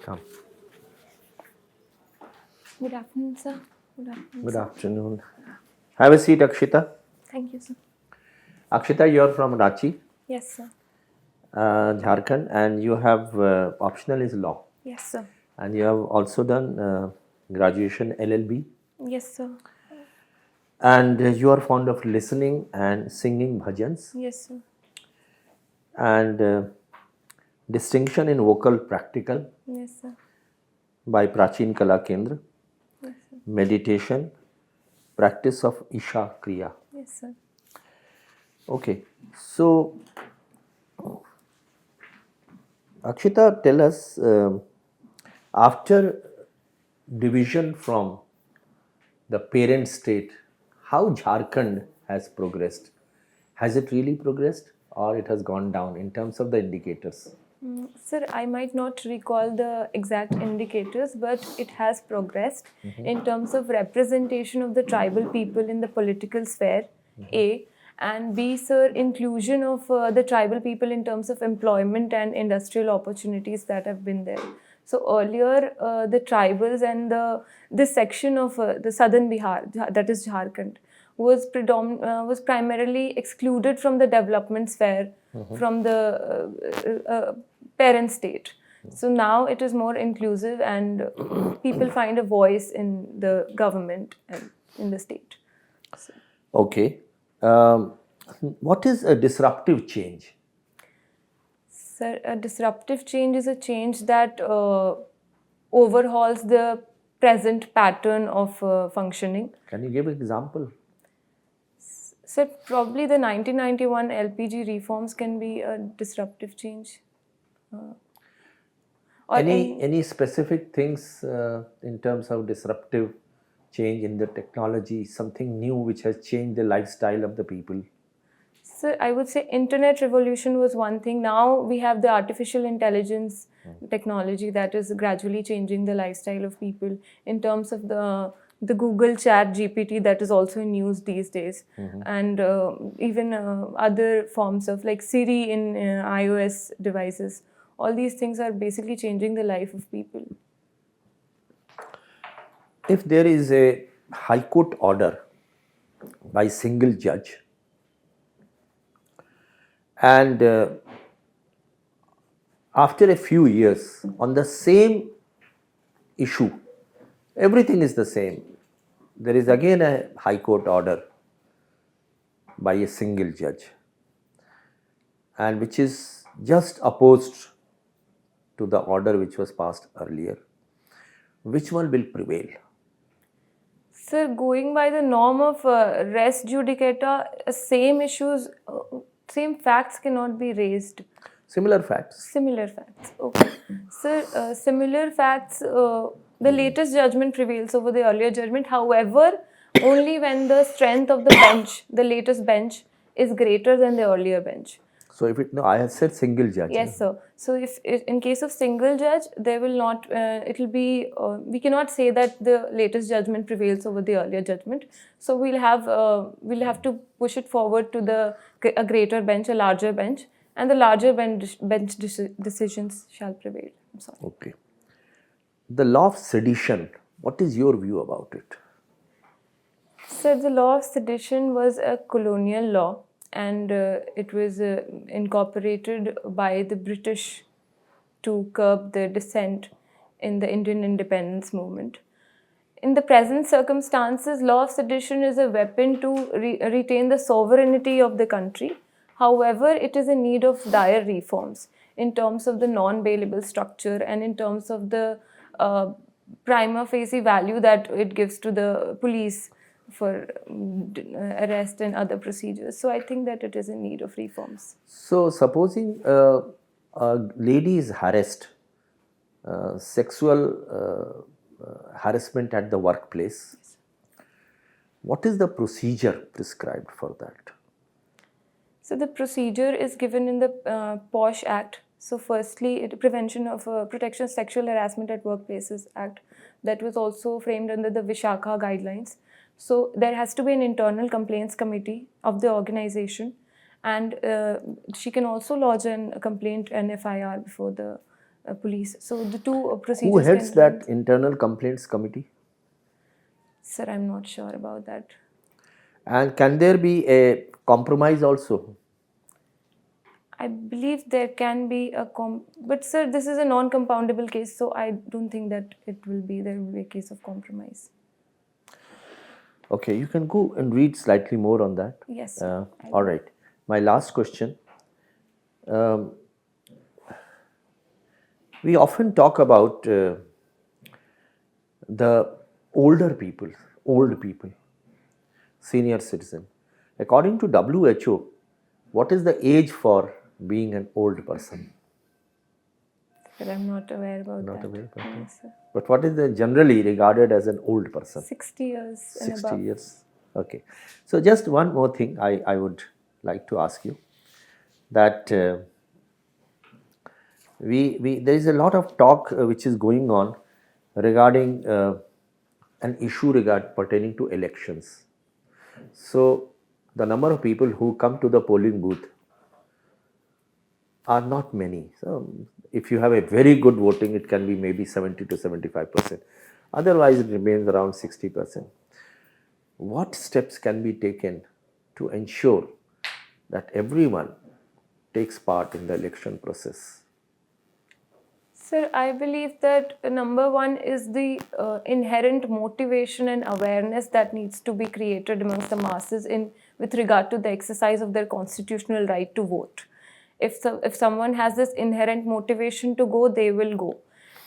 Come. Good afternoon, sir. Good afternoon. Good sir. afternoon. Have a seat, Akshita. Thank you, sir. Akshita, you're from Ranchi, Yes, sir. Jharkhand, and you have optional is law, Yes, sir. and you have also done graduation LLB, Yes, sir. and you are fond of listening and singing bhajans, Yes, sir. and distinction in vocal practical Yes, sir. by Prachin Kala Kendra, Yes, sir. meditation, practice of Isha Kriya. Yes, sir. Okay, so Akshita, tell us after division from the parent state, how Jharkhand has progressed? Has it really progressed or it has gone down in terms of the indicators? Sir, I might not recall the exact indicators, but it has progressed in terms of representation of the tribal people in the political sphere, A, and B, sir, inclusion of the tribal people in terms of employment and industrial opportunities that have been there. So earlier, the tribals and this section of the southern Bihar, that is Jharkhand, was primarily excluded from the development sphere, from the parent state. So now it is more inclusive, and people find a voice in the government and in the state. So, Okay. What is a disruptive change? sir, a disruptive change is a change that overhauls the present pattern of functioning. Can you give an example? So probably the 1991 LPG reforms can be a disruptive change. Or Any specific things in terms of disruptive change in the technology, something new which has changed the lifestyle of the people? So I would say internet revolution was one thing. Now we have the artificial intelligence technology that is gradually changing the lifestyle of people. In terms of the Google Chat GPT that is also in use these days, and even other forms of like Siri in iOS devices. All these things are basically changing the life of people. If there is a high court order by single judge and after a few years on the same issue, everything is the same, there is again a high court order by a single judge and which is just opposed to the order which was passed earlier, which one will prevail? Sir, going by the norm of res judicata, same issues, same facts cannot be raised. Similar facts. Similar facts. Okay. Sir, similar facts, the latest judgment prevails over the earlier judgment. However, only when the strength of the bench, the latest bench, is greater than the earlier bench. So if it, no, I have said single judge. Yes, sir. So if in case of single judge, there will not, it will be, we cannot say that the latest judgment prevails over the earlier judgment. So we'll have to push it forward to a greater bench, a larger bench, and the larger bench decisions shall prevail. I'm sorry. Okay. The law of sedition, what is your view about it? So the law of sedition was a colonial law, and it was incorporated by the British to curb the dissent in the Indian independence movement. In the present circumstances, law of sedition is a weapon to retain the sovereignty of the country. However, it is in need of dire reforms in terms of the non-bailable structure and in terms of the prima facie value that it gives to the police for arrest and other procedures. So I think that it is in need of reforms. So supposing a lady is harassed, sexual harassment at the workplace, what is the procedure prescribed for that? So the procedure is given in the POSH Act. So firstly, Prevention of Protection of Sexual Harassment at Workplaces Act, that was also framed under the Vishakha guidelines. So there has to be an internal complaints committee of the organization, and she can also lodge a complaint, an FIR, before the police. So the two Who procedures. heads can that internal complaints committee? Sir, I'm not sure about that. And can there be a compromise also? I believe there can be a but sir, this is a non-compoundable case, so I don't think that there will be a case of compromise. Okay, you can go and read slightly more on that. Yes, sir. All right. My last question. We often talk about the old people, senior citizen. According to WHO, what is the age for being an old person? But I'm not aware about that. Not aware about that. Yes, sir. But what is the generally regarded as an old person? 60 years and 60 above. years. Okay. So just one more thing I would like to ask you, that there is a lot of talk which is going on regarding an issue pertaining to elections. So the number of people who come to the polling booth are not many. So if you have a very good voting, it can be maybe 70 to 75%. Otherwise, it remains around 60%. What steps can be taken to ensure that everyone takes part in the election process? Sir, I believe that number one is the inherent motivation and awareness that needs to be created amongst the masses with regard to the exercise of their constitutional right to vote. If someone has this inherent motivation to go, they will go.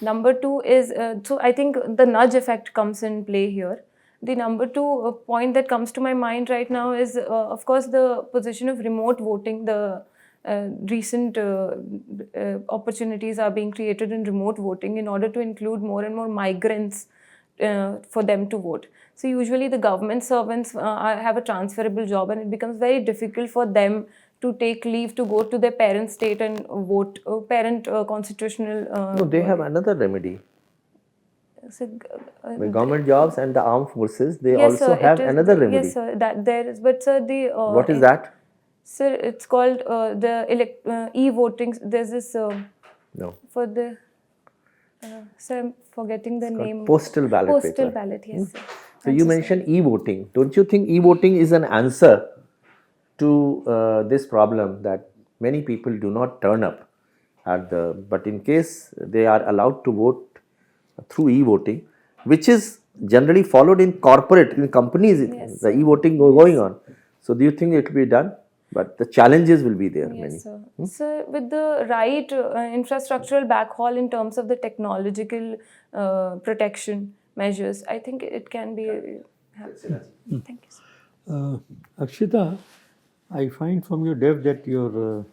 Number two is, so I think the nudge effect comes in play here. The number two point that comes to my mind right now is, of course, the position of remote voting. The recent opportunities are being created in remote voting in order to include more and more migrants for them to vote. So usually the government servants have a transferable job, and it becomes very difficult for them to take leave to go to their parent state and vote, constitutional. No, they have another remedy. So, The government jobs and the armed forces, they yes, also sir, have another remedy. Yes, sir. That there is, but sir, the What is that? Sir, it's called the e-voting. There's this No. for the. Sir, I'm forgetting the name. Postal ballot Postal paper. ballot, yes, sir. So you mentioned e-voting. Don't you think e-voting is an answer to this problem that many people do not turn up but in case they are allowed to vote through e-voting, which is generally followed in companies, Yes, the e-voting going on. So do you think it will be done? But the challenges will be there. Yes, sir. So with the right infrastructural backhaul in terms of the technological protection measures, I think it can be. Thank you, sir. Akshita, I find from your dev that your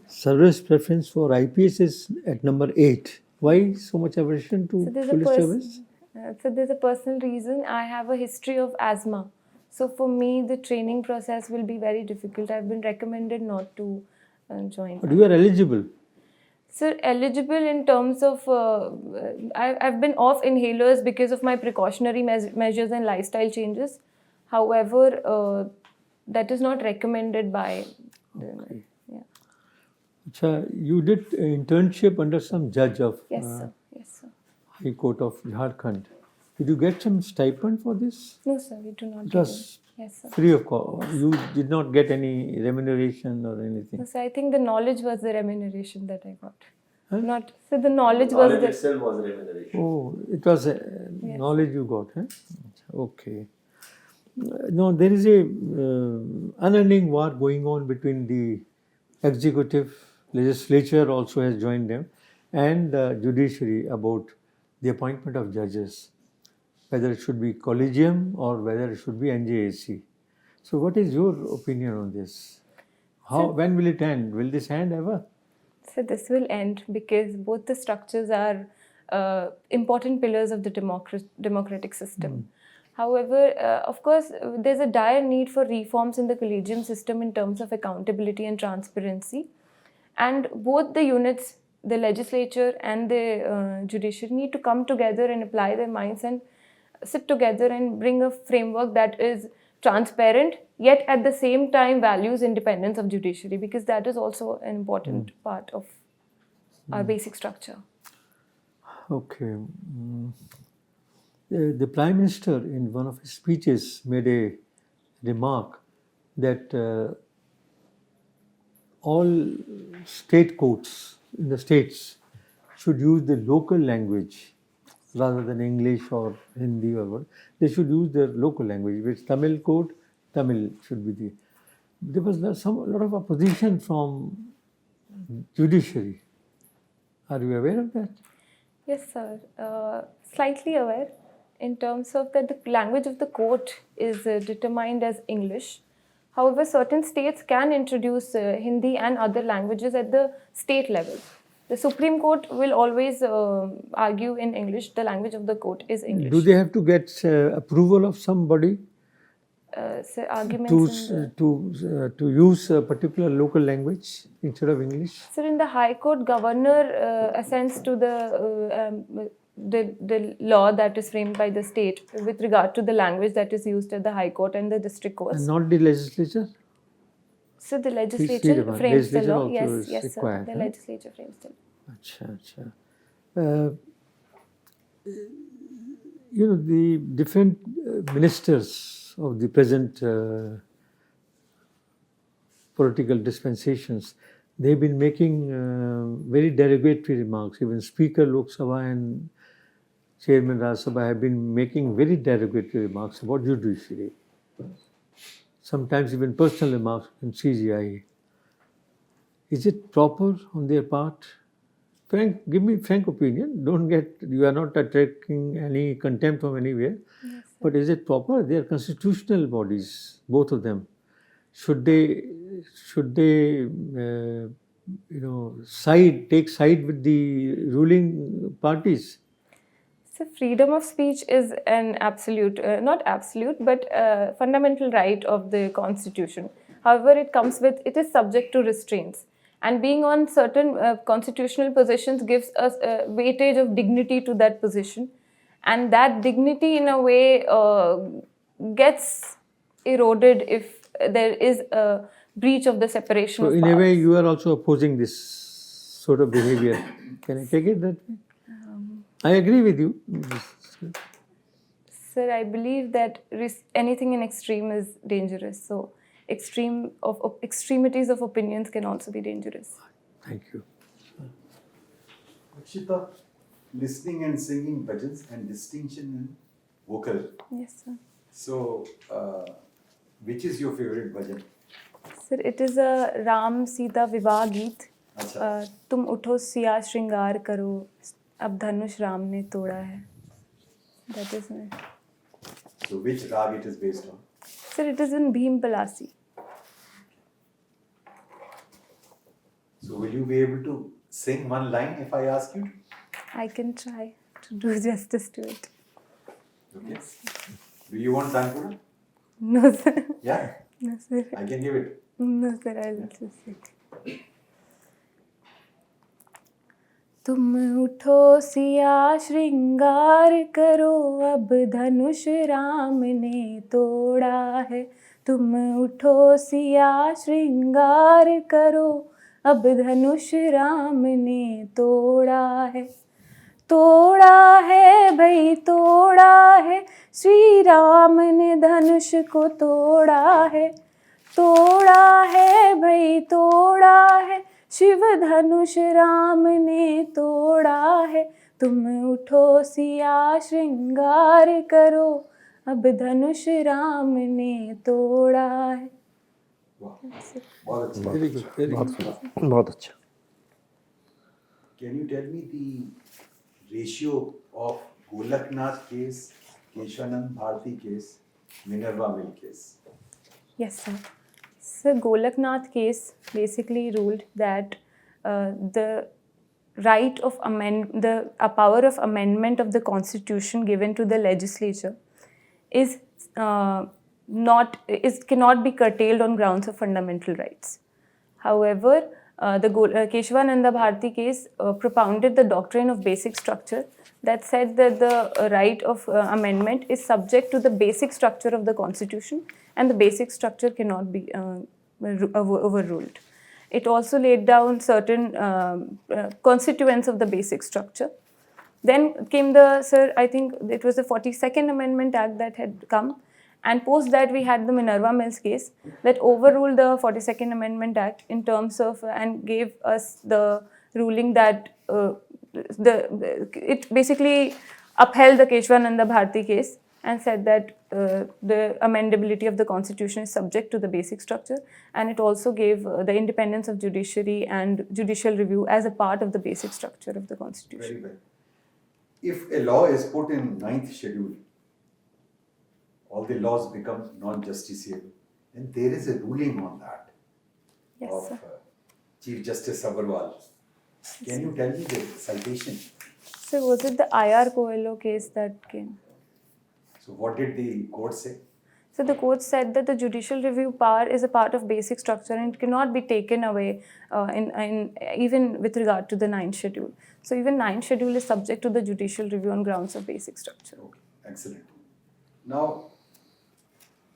service preference for IPS is at number 8. Why so much aversion to police service? So there's a personal reason. I have a history of asthma. So for me, the training process will be very difficult. I've been recommended not to join. But you are eligible. Sir, eligible in terms of, I've been off inhalers because of my precautionary measures and lifestyle changes. However, that is not recommended by. Okay. Achha, you did internship under some judge of Yes, sir. Yes, sir. High Court of Jharkhand. Did you get some stipend for this? No, sir, we do not. It was yes, sir. free of cost. You did not get any remuneration or anything. No, sir, I think the knowledge was the remuneration that I got. Huh? Not so the knowledge was the. itself was remuneration. Oh, it was knowledge you got, huh? Okay. No, there is a unending war going on between the executive, legislature also has joined them, and judiciary about the appointment of judges, whether it should be collegium or whether it should be NJAC. So what is your opinion on this? When will it end? Will this end ever? So this will end because both the structures are important pillars of the democratic system. However, of course, there's a dire need for reforms in the collegium system in terms of accountability and transparency. And both the units, the legislature and the judiciary, need to come together and apply their minds and sit together and bring a framework that is transparent, yet at the same time values independence of judiciary, because that is also an important part of our basic structure. Okay. The Prime Minister in one of his speeches made a remark that all state courts in the states should use the local language rather than English or Hindi or what. They should use their local language. Which Tamil court, Tamil should be the. There was a lot of opposition from judiciary. Are you aware of that? Yes, sir. Slightly aware in terms of that the language of the court is determined as English. However, certain states can introduce Hindi and other languages at the state level. The Supreme Court will always argue in English. The language of the court is English. Do they have to get approval of somebody So arguments to use a particular local language instead of English? Sir, in the High Court, governor assents to the law that is framed by the state with regard to the language that is used at the High Court and the district courts. And not the legislature? So the legislature frames the law. also Yes, is yes, required, sir. The legislature frames the law. Acha. You know, the different ministers of the present political dispensations, they've been making very derogatory remarks. Even Speaker Lok Sabha and Chairman Rajya Sabha have been making very derogatory remarks about judiciary. Sometimes even personal remarks in CGI. Is it proper on their part? Give me frank opinion. You are not attracting any contempt from anywhere. Yes, but is it proper? They are constitutional bodies, both of them. Should they take side with the ruling parties? So freedom of speech is an absolute, not absolute, but fundamental right of the Constitution. However, it is subject to restraints. And being on certain constitutional positions gives us a weightage of dignity to that position. And that dignity, in a way, gets eroded if there is a breach of the separation of powers. So, in a way, you are also opposing this sort of behavior. Can I take it that way? I agree with you. Sir, I believe that anything in extreme is dangerous. So, extremities of opinions can also be dangerous. Thank you. AKSHITA, listening and singing bhajans and distinction in vocal. Yes, sir. So, which is your favorite bhajan? Sir, it is a Ram Sita Vivah Geet. Acha. तुम उठो सिया श्रृंगार करो अब धनुष राम ने तोड़ा है. That is my. So, which rag it is based on? Sir, it is in Bhim Palasi. So, will you be able to sing one line if I ask you to? I can try to do justice to it. Okay. Do you want Tanpura? No, sir. Yeah, No, sir. I can give it. No, sir. I'll just say. तुम उठो सिया श्रृंगार करो अब धनुष राम ने तोड़ा है. तुम उठो सिया श्रृंगार करो अब धनुष राम ने तोड़ा है. तोड़ा है भाई तोड़ा है श्री राम ने धनुष को तोड़ा है. तोड़ा है भाई तोड़ा है शिव धनुष राम ने तोड़ा है. तुम उठो सिया श्रृंगार करो अब धनुष राम ने तोड़ा है. Wow. बहुत अच्छा. Very good. Very good. बहुत अच्छा. Can you tell me the ratio of Golaknath case, Keshavanand Bharati case, Minerva Mill case? Yes, sir. So Golaknath case basically ruled that the right of power of amendment of the constitution given to the legislature cannot be curtailed on grounds of fundamental rights. However, the Keshavananda Bharati case propounded the doctrine of basic structure that said that the right of amendment is subject to the basic structure of the constitution and the basic structure cannot be overruled. It also laid down certain constituents of the basic structure. Then came I think it was the 42nd Amendment Act that had come. And post that, we had the Minerva Mills case that overruled the 42nd Amendment Act in terms of, and gave us the ruling that it basically upheld the Keshwananda Bharti case and said that the amendability of the constitution is subject to the basic structure, and it also gave the independence of judiciary and judicial review as a part of the basic structure of the constitution. Very well. If a law is put in 9th schedule, all the laws become non-justiciable. And there is a ruling on that Yes, of sir. Chief Justice Agarwal. Can you tell me the citation? So was it the IR Coelho case that came? So what did the court say? So the court said that the judicial review power is a part of basic structure and it cannot be taken away even with regard to the 9th schedule. So even 9th schedule is subject to the judicial review on grounds of basic structure. Okay, excellent. Now,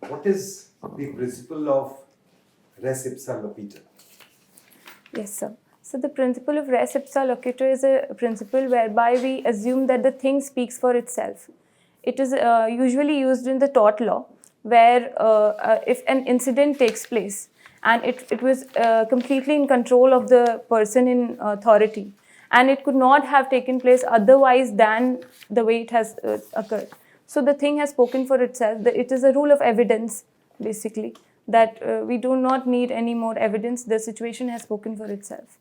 what is the principle of res ipsa loquitur? Yes, sir. So the principle of res ipsa loquitur is a principle whereby we assume that the thing speaks for itself. It is usually used in the tort law, where if an incident takes place and it was completely in control of the person in authority, and it could not have taken place otherwise than the way it has occurred. So the thing has spoken for itself. It is a rule of evidence, basically, that we do not need any more evidence. The situation has spoken for itself.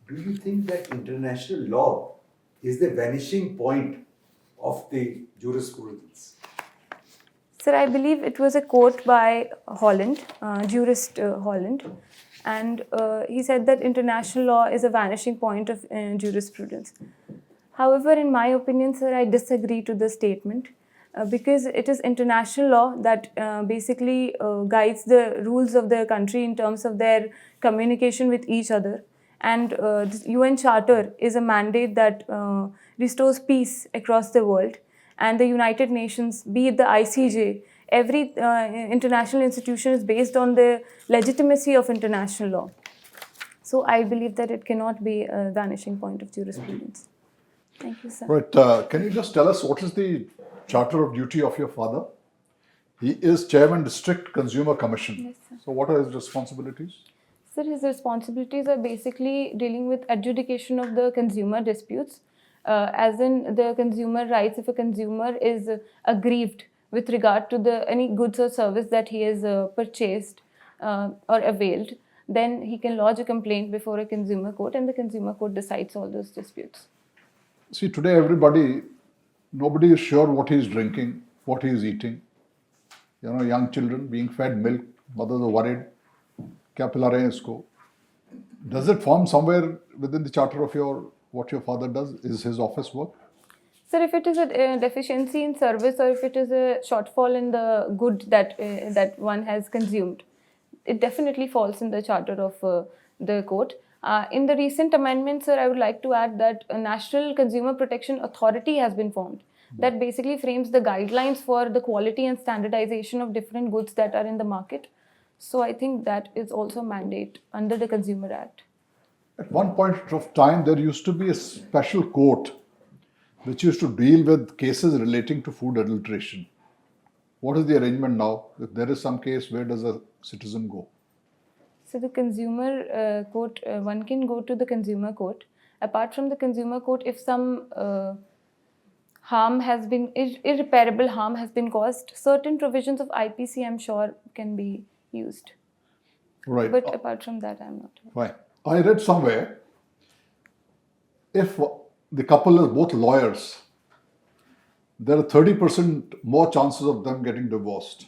Do you think that international law is the vanishing point of the jurisprudence? Sir, I believe it was a quote by Holland, jurist Holland, and he said that international law is a vanishing point of jurisprudence. However, in my opinion, sir, I disagree to the statement because it is international law that basically guides the rules of the country in terms of their communication with each other. And the UN Charter is a mandate that restores peace across the world. And the United Nations, be it the ICJ, every international institution is based on the legitimacy of international law. So I believe that it cannot be a vanishing point of jurisprudence. Thank you, sir. Right. Can you just tell us what is the charter of duty of your father? He is Chairman District Consumer Commission. Yes, sir. So what are his responsibilities? Sir, his responsibilities are basically dealing with adjudication of the consumer disputes, as in the consumer rights. If a consumer is aggrieved with regard to any goods or service that he has purchased or availed, then he can lodge a complaint before a consumer court, and the consumer court decides all those disputes. See, today nobody is sure what he is drinking, what he is eating. You know, young children being fed milk, mothers are worried. Kya pila rahe hain isko? Does it form somewhere within the charter of what your father does? Is his office work? Sir, if it is a deficiency in service or if it is a shortfall in the good that one has consumed, it definitely falls in the charter of the court. In the recent amendments, sir, I would like to add that a National Consumer Protection Authority has been formed that basically frames the guidelines for the quality and standardization of different goods that are in the market. So I think that is also a mandate under the Consumer Act. At one point of time, there used to be a special court which used to deal with cases relating to food adulteration. What is the arrangement now? If there is some case, where does a citizen go? So the consumer court, one can go to the consumer court. Apart from the consumer court, if some irreparable harm has been caused, certain provisions of IPC, I'm sure, can be used. Right. But apart from that, I'm not aware. Fine. I read somewhere, if the couple is both lawyers, there are 30% more chances of them getting divorced.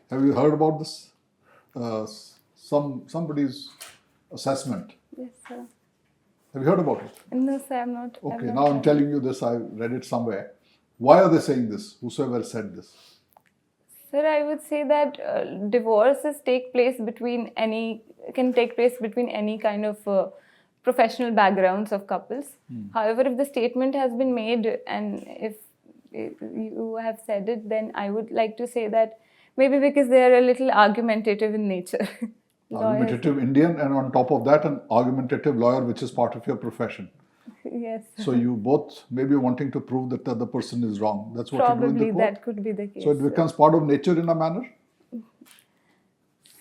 Have you heard about this? Somebody's assessment. Yes, sir. Have you heard about it? No, sir, I'm not. Okay, now I'm telling you this, I read it somewhere. Why are they saying this? Whosoever said this? Sir, I would say that divorces can take place between any kind of professional backgrounds of couples. However, if the statement has been made and if you have said it, then I would like to say that maybe because they are a little argumentative in nature. Argumentative Indian, and on top of that, an argumentative lawyer, which is part of your profession. Yes. So you both may be wanting to prove that the other person is wrong. That's what you do in Probably the court. that could be the case. So it becomes part of nature in a manner.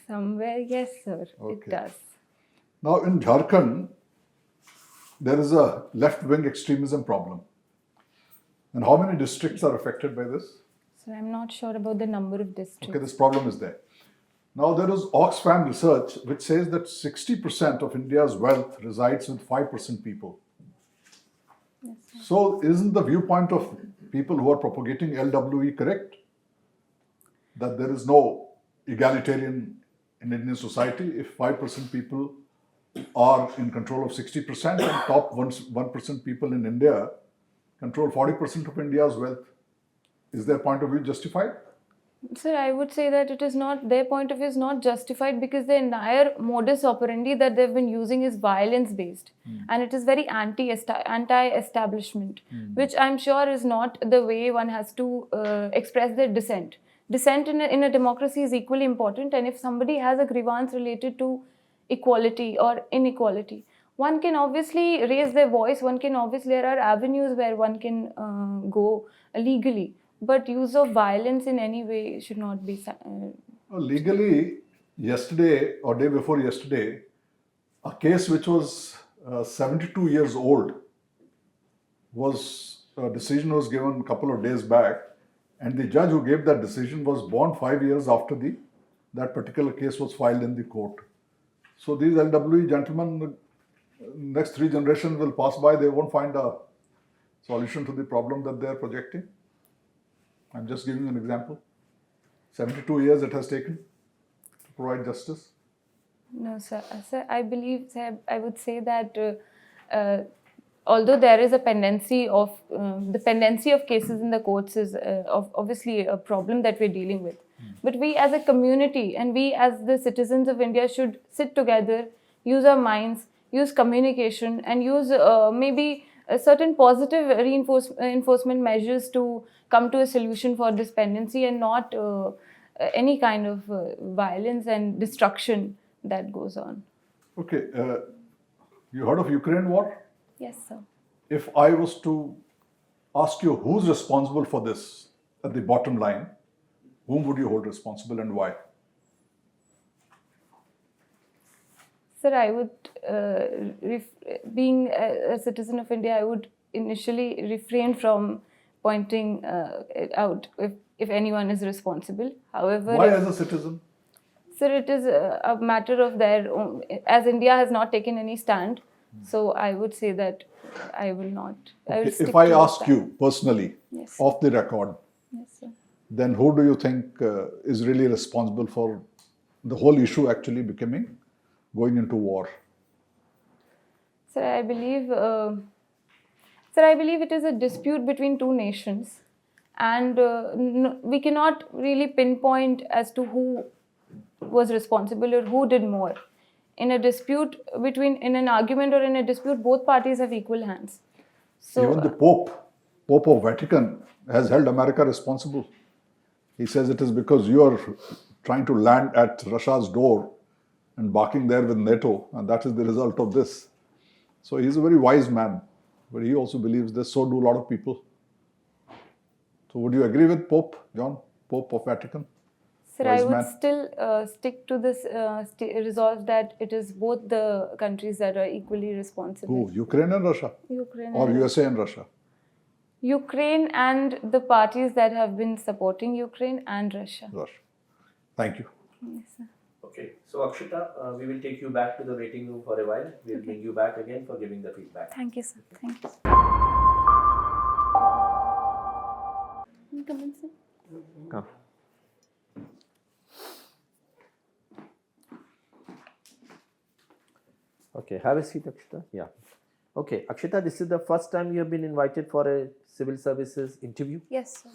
Somewhere, yes, sir. It Okay. does. Now in Jharkhand, there is a left-wing extremism problem. And how many districts are affected by this? So I'm not sure about the number of districts. Okay, this problem is there. Now there is Oxfam research which says that 60% of India's wealth resides with 5% people. Yes, sir. So isn't the viewpoint of people who are propagating LWE correct? That there is no egalitarian in Indian society if 5% people are in control of 60% and top 1% people in India control 40% of India's wealth. Is their point of view justified? Sir, I would say that it is not, their point of view is not justified because the entire modus operandi that they've been using is violence based and it is very anti-establishment, which I'm sure is not the way one has to express their dissent. Dissent in a democracy is equally important, and if somebody has a grievance related to equality or inequality, one can obviously raise their voice, there are avenues where one can go legally. But use of violence in any way should not be. Legally, yesterday or day before yesterday, a case which was 72 years old a decision was given a couple of days back, and the judge who gave that decision was born 5 years after that particular case was filed in the court. So these LWE gentlemen, next 3 generations will pass by, they won't find a solution to the problem that they are projecting. I'm just giving an example. 72 years it has taken to provide justice. No, sir. Sir, I believe, sir, I would say that although there is a pendency of cases in the courts is obviously a problem that we're dealing with. But we as a community and we as the citizens of India should sit together, use our minds, use communication, and use maybe a certain positive enforcement measures to come to a solution for this pendency and not any kind of violence and destruction that goes on. Okay, you heard of Ukraine war? Yes, sir. If I was to ask you who's responsible for this at the bottom line, whom would you hold responsible and why? Sir, I would, being a citizen of India, I would initially refrain from pointing it out if anyone is responsible. However, Why as a citizen? sir, it is a matter of their own, as India has not taken any stand, so I would say that I will not. I will Okay, stick if I to ask that. you personally, Yes. off the record, Yes, sir. then who do you think is really responsible for the whole issue actually going into war? Sir, I believe it is a dispute between two nations, and we cannot really pinpoint as to who was responsible or who did more. In an argument or in a dispute, both parties have equal hands. So, Even the Pope of Vatican, has held America responsible. He says it is because you are trying to land at Russia's door and barking there with NATO, and that is the result of this. So he's a very wise man, but he also believes this. So do a lot of people. So would you agree with Pope John, Pope of Vatican? sir, wise I would man? still stick to this resolve that it is both the countries that are equally responsible. Who? Ukraine and Russia? Ukraine Or and USA and Russia? Ukraine and the parties that have been supporting Ukraine and Russia. Russia. Thank you. Yes, sir. Okay, so Akshita, we will take you back to the waiting room for a while. We'll bring you back again for giving the feedback. Thank you, sir. Thank you. Come in, sir. Come. Okay, have a seat, Akshita. Yeah. Okay, Akshita, this is the first time you have been invited for a civil services interview. Yes, sir.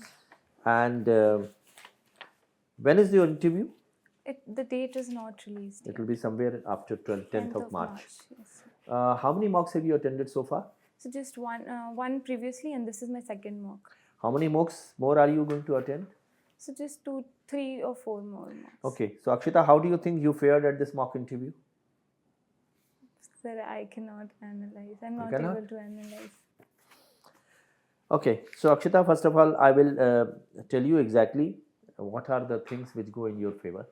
And when is your interview? The date is not released. It will be somewhere after 10th of March. Yes, sir. How many mocks have you attended so far? So just one previously, and this is my second mock. How many mocks more are you going to attend? So just 2, 3 or 4 more mocks. Okay, so Akshita, how do you think you fared at this mock interview? Sir, I cannot analyze. I'm not cannot? able to analyze. Okay, so Akshita, first of all, I will tell you exactly what are the things which go in your favor.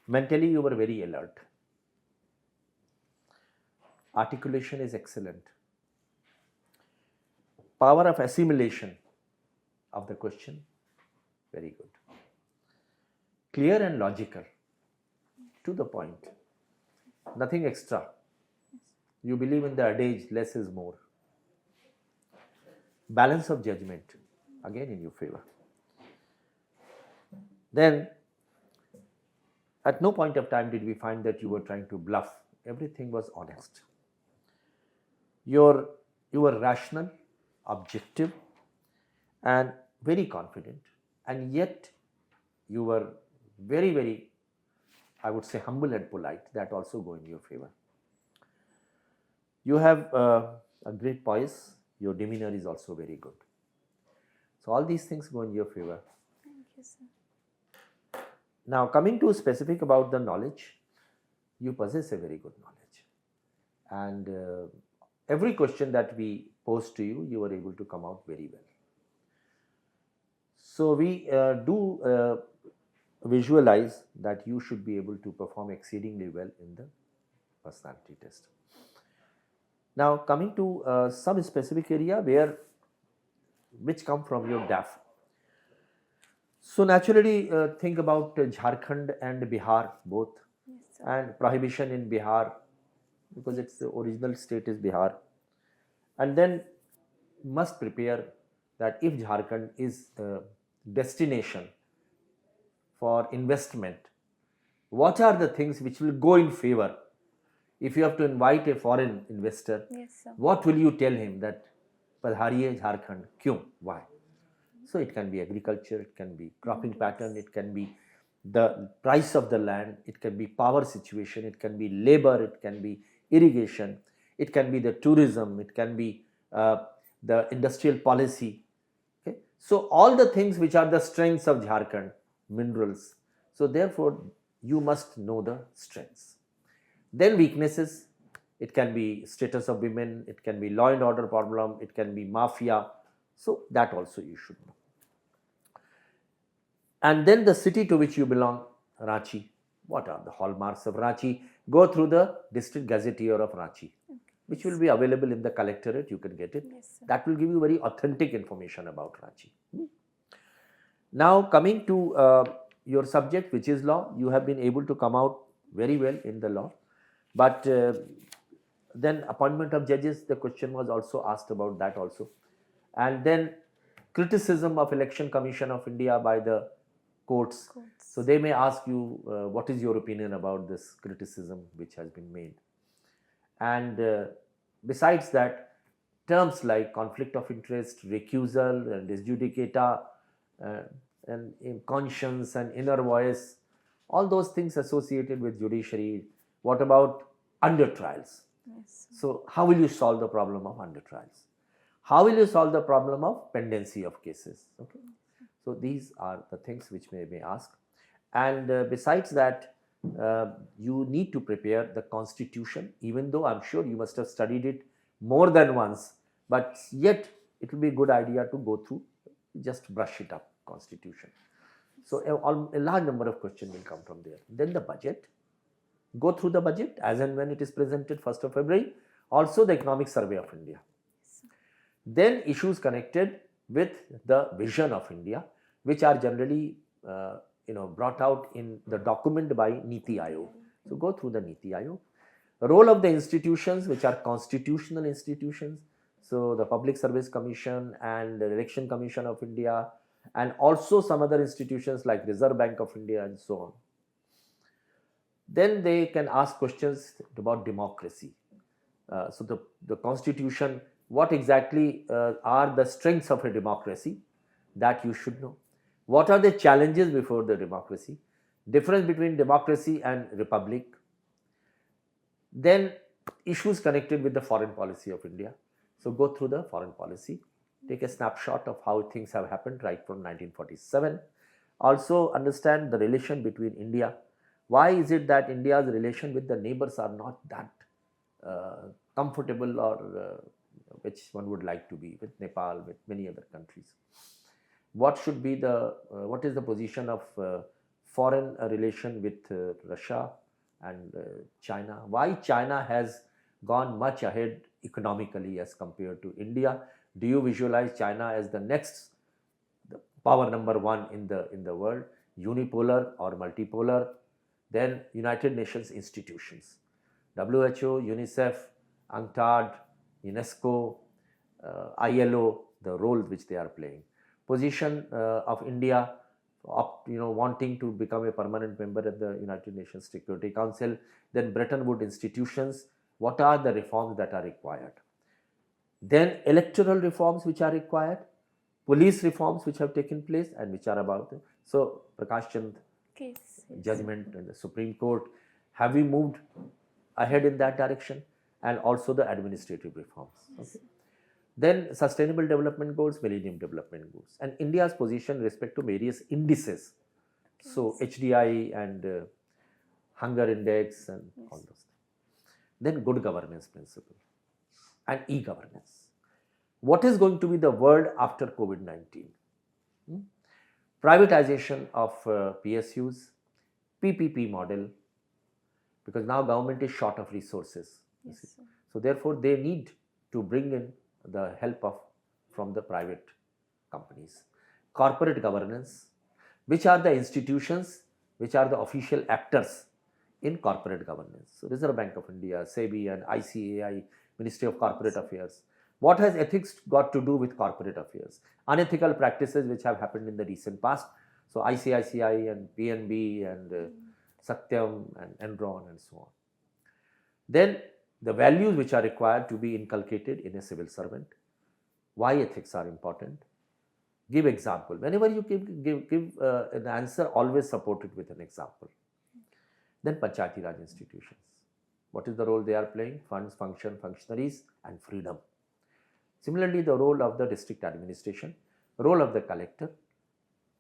Mentally, you were very alert. Articulation is excellent. Power of assimilation of the question, very good. Clear and logical, to the point, nothing extra. You believe in the adage, less is more. Balance of judgment, again in your favor. Then, at no point of time did we find that you were trying to bluff. Everything was honest. You were rational, objective, and very confident, and yet you were very, very, I would say, humble and polite. That also go in your favor. You have a great poise. Your demeanor is also very good. So all these things go in your favor. Thank you, sir. Now, coming to specific about the knowledge, you possess a very good knowledge, and every question that we pose to you, you were able to come out very well. So we do visualize that you should be able to perform exceedingly well in the personality test. Now, coming to some specific area which come from your DAF. So naturally, think about Jharkhand and Bihar both, Yes, sir. and prohibition in Bihar, because it's the original state is Bihar, and then must prepare that if Jharkhand is a destination for investment, what are the things which will go in favor? If you have to invite a foreign investor, Yes, sir. what will you tell him that padhariye Jharkhand, kyun, why? So it can be agriculture, it can be cropping pattern, it can be the price of the land, it can be power situation, it can be labor, it can be irrigation, it can be the tourism, it can be the industrial policy. Okay? So all the things which are the strengths of Jharkhand, minerals. So therefore, you must know the strengths. Then weaknesses, it can be status of women, it can be law and order problem, it can be mafia. So that also you should know. And then the city to which you belong, Ranchi. What are the hallmarks of Ranchi? Go through the district gazetteer of Ranchi, which will be available in the collectorate. You can get it. Yes, sir. That will give you very authentic information about Ranchi. Now coming to your subject, which is law, you have been able to come out very well in the law. But then appointment of judges, the question was also asked about that also. And then criticism of Election Commission of India by the courts. So they may ask you, what is your opinion about this criticism which has been made? And besides that, terms like conflict of interest, recusal, and res judicata, and conscience and inner voice, all those things associated with judiciary. What about under trials? Yes. So how will you solve the problem of under trials? How will you solve the problem of pendency of cases? Okay. So these are the things which may ask. And besides that, you need to prepare the constitution, even though I'm sure you must have studied it more than once, but yet it will be a good idea to go through, just brush it up, constitution. So a large number of questions will come from there. Then the budget, go through the budget as and when it is presented 1st of February, also the economic survey of India. Then issues connected with the vision of India, which are generally brought out in the document by Niti Aayog. So go through the Niti Aayog. Role of the institutions which are constitutional institutions, so the Public Service Commission and the Election Commission of India, and also some other institutions like Reserve Bank of India and so on. Then they can ask questions about democracy. So the constitution, what exactly are the strengths of a democracy, that you should know. What are the challenges before the democracy? Difference between democracy and republic. Then issues connected with the foreign policy of India. So go through the foreign policy. Take a snapshot of how things have happened right from 1947. Also understand the relation between India, Why is it that India's relation with the neighbors are not that comfortable, or which one would like to be with Nepal, with many other countries? What should be the what is the position of foreign relation with Russia and China? Why China has gone much ahead economically as compared to India? Do you visualize China as the next power number one in the world, unipolar or multipolar? Then United Nations institutions, WHO, UNICEF, UNCTAD, UNESCO, ILO, the role which they are playing. Position of India, wanting to become a permanent member of the United Nations Security Council. Then Bretton Woods institutions, what are the reforms that are required? Then electoral reforms which are required, police reforms which have taken place and which are about. So Prakash Chand Case. judgment in the Supreme Court, have we moved ahead in that direction? And also the administrative reforms. Okay. Then sustainable development goals, millennium development goals, and India's position with respect to various indices. So HDI and hunger index and all those things. Then good governance principle and e-governance. What is going to be the world after COVID-19? Privatization of PSUs, PPP model, because now government is short of resources. Yes, So therefore they need to bring in the help from the private companies. Corporate governance, which are the institutions, which are the official actors in corporate governance. So Reserve Bank of India, SEBI and ICAI, Ministry of Corporate Affairs. What has ethics got to do with corporate affairs? Unethical practices which have happened in the recent past. So ICICI and PNB and Satyam and Enron and so on. Then the values which are required to be inculcated in a civil servant. Why ethics are important? Give example. Whenever you give an answer, always support it with an example. Then Panchayati Raj institutions. What is the role they are playing? Funds, function, functionaries and freedom. Similarly, the role of the district administration, role of the collector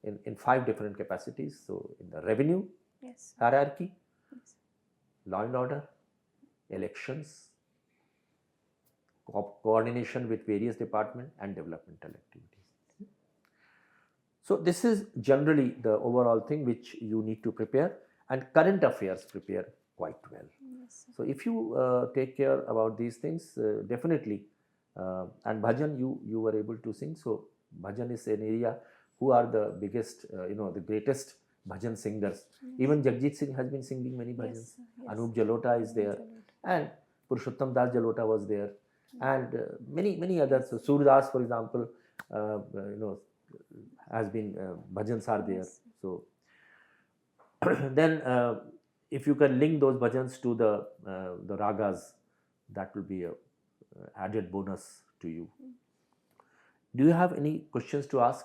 in 5 different capacities. So in the revenue, yes, hierarchy, yes, law and order, elections, coordination with various departments and developmental activities. So this is generally the overall thing which you need to prepare, and current affairs prepare quite well. yes. So if you take care about these things, definitely, and bhajan you were able to sing. So bhajan is an area who are the biggest, the greatest bhajan singers. Even Jagjit Singh has been singing many bhajans. Yes, yes. Anup Jalota is there, and Purushottam Das Jalota was there, and many others. So Surdas, for example, has been bhajans are there. Yes. So then if you can link those bhajans to the ragas, that will be a added bonus to you. Do you have any questions to ask?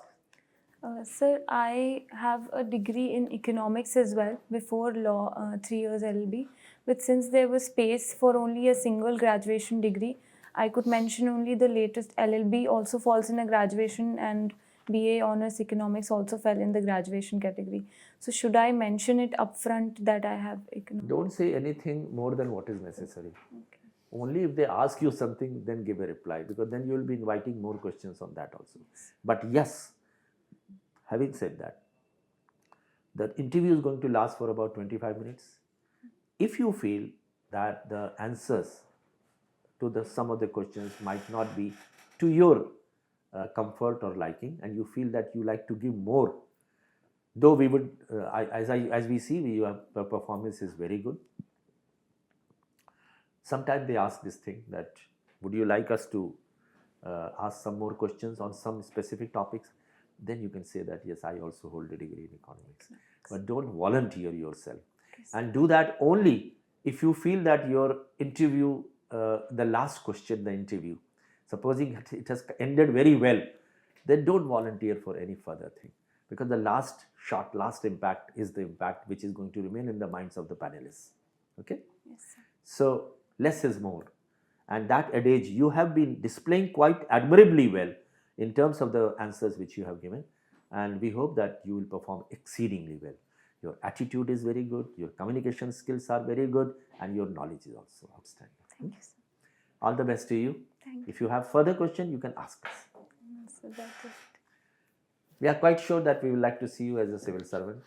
Sir, I have a degree in economics as well before law, 3 years LLB. But since there was space for only a single graduation degree, I could mention only the latest. LLB also falls in a graduation, and BA Honours Economics also fell in the graduation category. So should I mention it upfront that I have economics? Don't say anything more than what is necessary. Okay. Only if they ask you something, then give a reply, because then you will be inviting more questions on that also. But yes, having said that, the interview is going to last for about 25 minutes. If you feel that the answers to some of the questions might not be to your comfort or liking, and you feel that you like to give more, though we would, as we see, your performance is very good. Sometimes they ask this thing that, would you like us to ask some more questions on some specific topics? Then you can say that, yes, I also hold a degree in economics. But don't volunteer yourself. And do that only if you feel that your interview, the last question, the interview, supposing it has ended very well, then don't volunteer for any further thing. Because the last shot, last impact is the impact which is going to remain in the minds of the panelists. Okay? Yes, sir. So less is more. And that adage you have been displaying quite admirably well in terms of the answers which you have given. And we hope that you will perform exceedingly well. your attitude is very good, your communication skills are very good, and your knowledge is also outstanding. Thank you, sir. All the best to you. Thank If you have further question, you can ask us. So that's it. We are quite sure that we would like to see you as a civil servant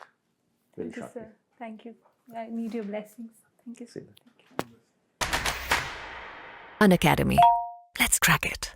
very Thank you, shortly. sir. Thank you. I need your blessings. Thank you, sir. See you. Thank you. Unacademy. Let's crack it.